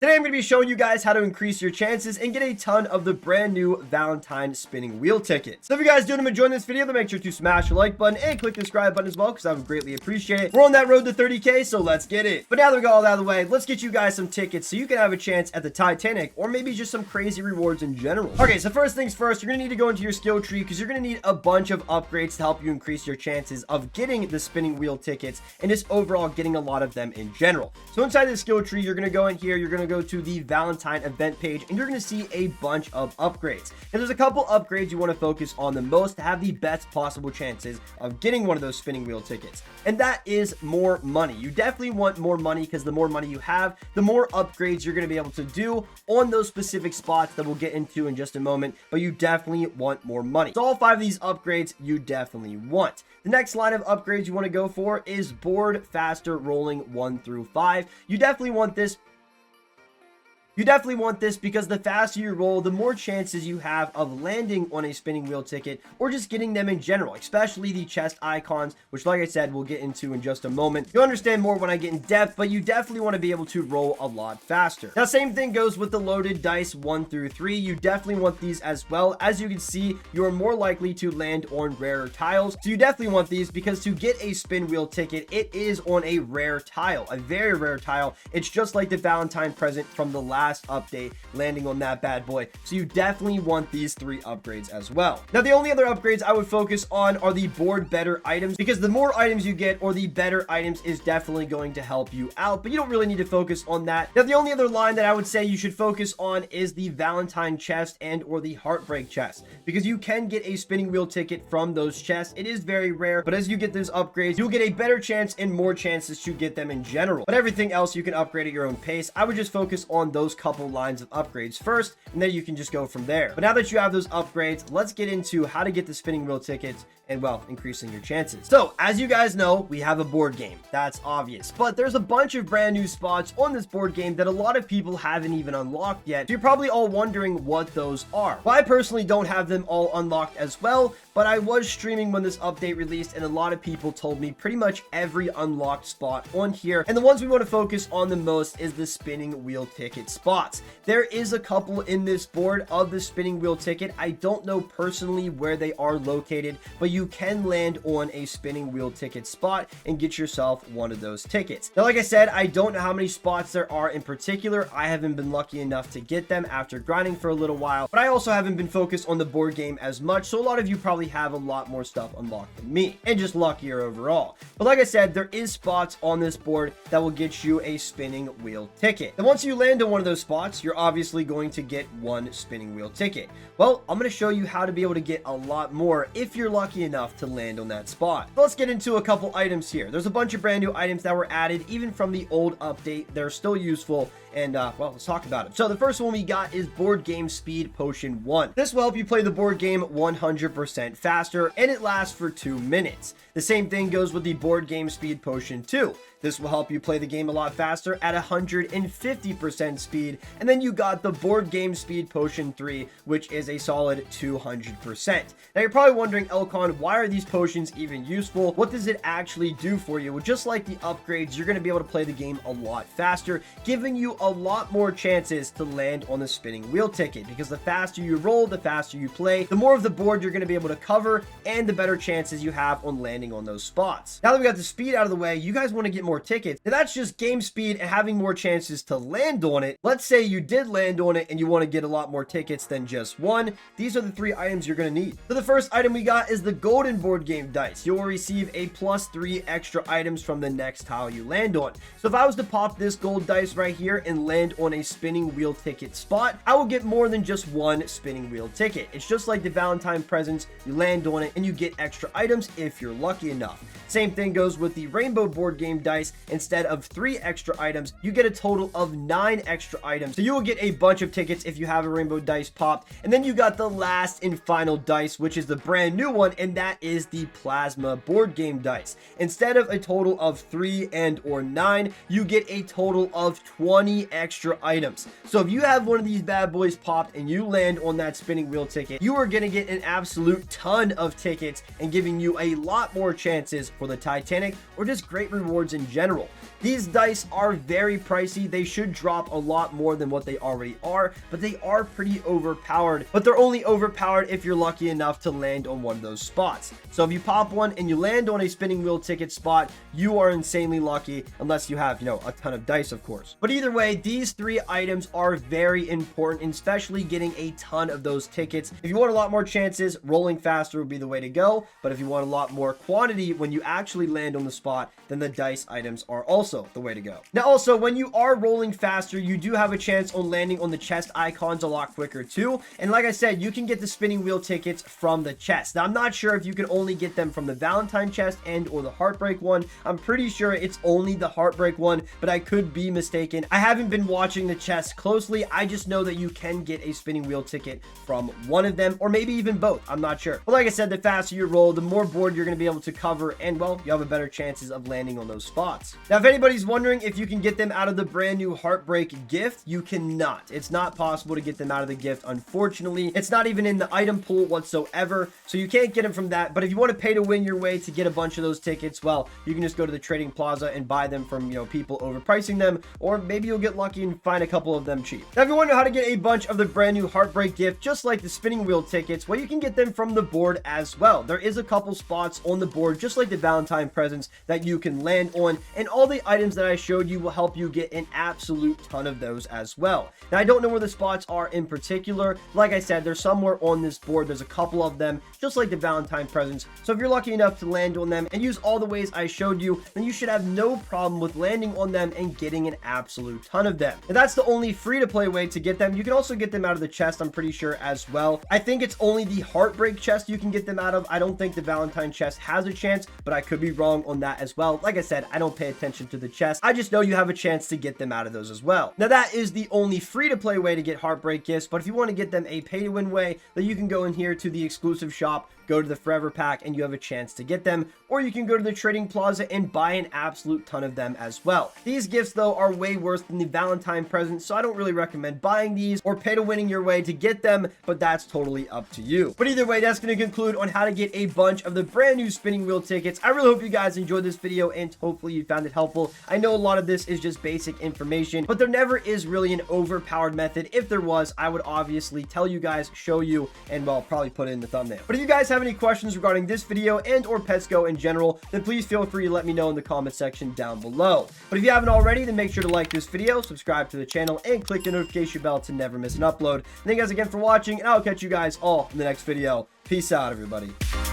Today I'm going to be showing you guys how to increase your chances and get a ton of the brand new Valentine spinning wheel tickets. So if you guys do enjoy this video, then make sure to smash the like button and click the subscribe button as well, because I would greatly appreciate it. We're on that road to 30k, so let's get it. But now that we got all that out of the way, let's get you guys some tickets so you can have a chance at the Titanic, or maybe just some crazy rewards in general. Okay, so first things first, you're going to need to go into your skill tree because you're going to need a bunch of upgrades to help you increase your chances of getting the spinning wheel tickets and just overall getting a lot of them in general. So inside the skill tree, you're going to go in here, you're going to go to the Valentine event page, and you're going to see a bunch of upgrades. And there's a couple upgrades you want to focus on the most to have the best possible chances of getting one of those spinning wheel tickets, and that is more money. You definitely want more money because the more money you have, the more upgrades you're going to be able to do on those specific spots that we'll get into in just a moment, but you definitely want more money. So all 5 of these upgrades you definitely want. The next line of upgrades you want to go for is board faster rolling 1 through 5. You definitely want this because the faster you roll, the more chances you have of landing on a spinning wheel ticket or just getting them in general, especially the chest icons, which like I said, we'll get into in just a moment. You'll understand more when I get in depth, but you definitely want to be able to roll a lot faster. Now, same thing goes with the loaded dice 1 through 3. You definitely want these as well. As you can see, you're more likely to land on rarer tiles. So you definitely want these because to get a spin wheel ticket, it is on a rare tile, a very rare tile. It's just like the Valentine present from the last update, landing on that bad boy. So you definitely want these 3 upgrades as well. Now, the only other upgrades I would focus on are the board better items, because the more items you get, or the better items, is definitely going to help you out, but you don't really need to focus on that. Now, the only other line that I would say you should focus on is the Valentine chest and or the Heartbreak chest, because you can get a spinning wheel ticket from those chests. It is very rare, but as you get those upgrades, you'll get a better chance and more chances to get them in general. But everything else you can upgrade at your own pace. I would just focus on those couple lines of upgrades first, and then you can just go from there. But now that you have those upgrades, let's get into how to get the spinning wheel tickets and, well, increasing your chances. So as you guys know, we have a board game. That's obvious, but there's a bunch of brand new spots on this board game that a lot of people haven't even unlocked yet. So you're probably all wondering what those are. Well, I personally don't have them all unlocked as well, but I was streaming when this update released, and a lot of people told me pretty much every unlocked spot on here, and the ones we want to focus on the most is the spinning wheel ticket spots. There is a couple in this board of the spinning wheel ticket. I don't know personally where they are located, but you can land on a spinning wheel ticket spot and get yourself one of those tickets. Now, like I said, I don't know how many spots there are in particular. I haven't been lucky enough to get them after grinding for a little while, but I also haven't been focused on the board game as much, so a lot of you probably have a lot more stuff unlocked than me, and just luckier overall. But like I said, there is spots on this board that will get you a spinning wheel ticket. And once you land on one of those spots, you're obviously going to get 1 spinning wheel ticket. Well, I'm going to show you how to be able to get a lot more if you're lucky enough to land on that spot. So let's get into a couple items here. There's a bunch of brand new items that were added even from the old update. They're still useful, and well, let's talk about it. So the first one we got is board game speed potion 1. This will help you play the board game 100% faster, and it lasts for 2 minutes. The same thing goes with the board game speed potion 2. This will help you play the game a lot faster at 150% speed. And then you got the board game speed potion 3, which is a solid 200%. Now you're probably wondering, Elcon, why are these potions even useful? What does it actually do for you? Well, just like the upgrades, you're going to be able to play the game a lot faster, giving you a lot more chances to land on the spinning wheel ticket, because the faster you roll, the faster you play, the more of the board you're going to be able to cover, and the better chances you have on landing on those spots. Now that we got the speed out of the way, you guys want to get more tickets. Now that's just game speed and having more chances to land on it. Let's say you did land on it and you want to get a lot more tickets than just 1. These are the 3 items you're going to need. So the first item we got is the golden board game dice. You will receive a +3 extra items from the next tile you land on. So if I was to pop this gold dice right here and land on a spinning wheel ticket spot, I will get more than just 1 spinning wheel ticket. It's just like the Valentine presents. You land on it and you get extra items if you're lucky enough. Same thing goes with the rainbow board game dice. Instead of 3 extra items, you get a total of 9 extra items. So you will get a bunch of tickets if you have a rainbow dice popped. And then you got the last and final dice, which is the brand new one, and that is the plasma board game dice. Instead of a total of 3 and or 9, you get a total of 20 extra items. So if you have one of these bad boys popped and you land on that spinning wheel ticket, you are going to get an absolute ton of tickets and giving you a lot more chances for the Titanic or just great rewards in general. These dice are very pricey. They should drop a lot more than what they already are, but they are pretty overpowered. But they're only overpowered if you're lucky enough to land on one of those spots. So if you pop one and you land on a spinning wheel ticket spot, you are insanely lucky, unless you have, a ton of dice, of course. But either way, these 3 items are very important, especially getting a ton of those tickets. If you want a lot more chances, rolling faster would be the way to go. But if you want a lot more quantity when you actually land on the spot, then the dice items are also the way to go. Now, also, when you are rolling faster, you do have a chance on landing on the chest icons a lot quicker too. And like I said, you can get the spinning wheel tickets from the chest. Now, I'm not sure if you can only get them from the Valentine chest and or the Heartbreak one. I'm pretty sure it's only the Heartbreak one, but I could be mistaken. I haven't been watching the chest closely. I just know that you can get a spinning wheel ticket from one of them, or maybe even both. I'm not sure. But like I said, the faster you roll, the more board you're going to be able to cover, and well, you have a better chances of landing on those spots. Now, if anybody's wondering if you can get them out of the brand new Heartbreak gift, you cannot. It's not possible to get them out of the gift, unfortunately. It's not even in the item pool whatsoever, so you can't get them from that. But if you want to pay to win your way to get a bunch of those tickets, well, you can just go to the trading plaza and buy them from, people overpricing them, or maybe you'll get lucky and find a couple of them cheap. Now, if you wonder how to get a bunch of the brand new Heartbreak gift, just like the spinning wheel tickets, well, you can get them from the board as well. There is a couple spots on the board, just like the Valentine presents, that you can land on, and all the items that I showed you will help you get an absolute ton of those as well. Now, I don't know where the spots are in particular. Like I said, they're somewhere on this board. There's a couple of them, just like the Valentine presents. So if you're lucky enough to land on them and use all the ways I showed you, then you should have no problem with landing on them and getting an absolute ton of them. And that's the only free-to-play way to get them. You can also get them out of the chest, I'm pretty sure, as well. I think it's only the Heartbreak chest you can get them out of. I don't think the Valentine chest has a chance, but I could be wrong on that as well. Like I said, I don't pay attention to the chest. I just know you have a chance to get them out of those as well. Now, that is the only free-to-play way to get Heartbreak gifts, but if you want to get them a pay-to-win way, then you can go in here to the exclusive shop, go to the Forever Pack, and you have a chance to get them. Or you can go to the Trading Plaza and buy an absolute ton of them as well. These gifts, though, are way worse than the Valentine present, so I don't really recommend buying these or pay to winning your way to get them, but that's totally up to you. But either way, that's going to conclude on how to get a bunch of the brand new spinning wheel tickets. I really hope you guys enjoyed this video, and hopefully you found it helpful. I know a lot of this is just basic information, but there never is really an overpowered method. If there was, I would obviously tell you guys, show you, and well, probably put it in the thumbnail. But if you guys have any questions regarding this video and or Pets Go in general, then please feel free to let me know in the comment section down below. But if you haven't already, then make sure to like this video, subscribe to the channel, and click the notification bell to never miss an upload. Thank you guys again for watching, and I'll catch you guys all in the next video. Peace out, everybody.